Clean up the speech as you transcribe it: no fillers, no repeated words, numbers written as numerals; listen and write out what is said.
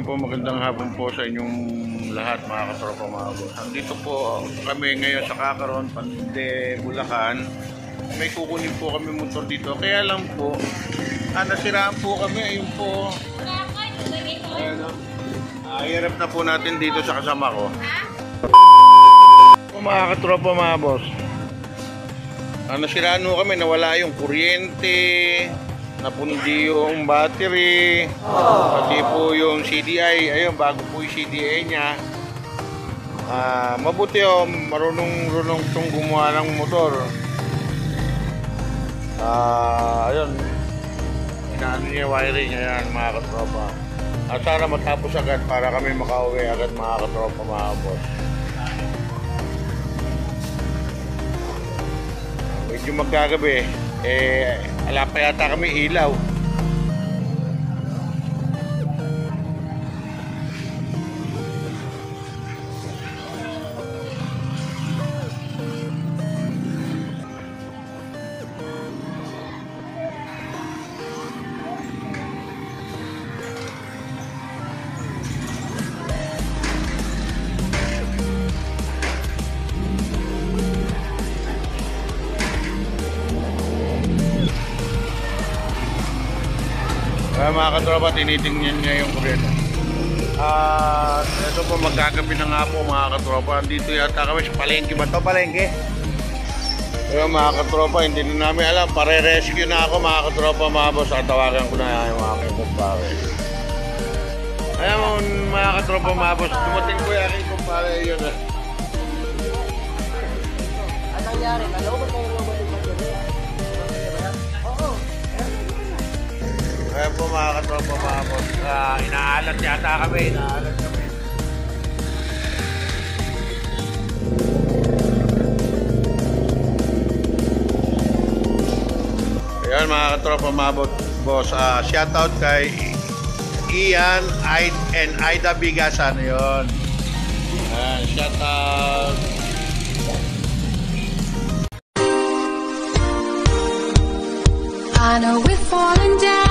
po, magandang hapon po sa inyong lahat mga katropa mga boss. Nandito po kami ngayon sa Kakaroon, Pande, Bulacan. May kukunin po kami motor dito. Kaya lang po, nasiraan po kami. Ayun po. Hirap na po natin dito sa kasama ko. Mga katropa mga boss. Nasiraan po kami, nawala yung kuryente. Napundi yung battery, pati po yung CDI, ayun, bago po yung CDI niya. Mabuti marunong itong gumawa ng motor. Ayun, inaano niya wiring niya yan mga katropa. Sana matapos agad para kami makauwi agad mga katropa mga boss. Medyo magkagabi. Wala pa yata kami ilaw. Mga katropa, tinitingnan niya yung kuryente. Ito po, magkagabi na nga po mga katropa. Dito yata kami sa palengke ba ito? Palengke? Kaya mga katropa, hindi na namin alam. Pare-rescue na ako mga katropa mga boss. Tawagan ko na yung mga kumpare. Ayan mga katropa mga boss. Dumating ko yung aking kumpare yun. Anong nangyari? Nalobot na yung robot yung battery? Ayan po mga katropa mga boss. Inaalat yata kami. Ayan mga katropa mga boss. Shoutout kay Ian and Aida Bigasan. Yun. Shoutout. I know we're falling down.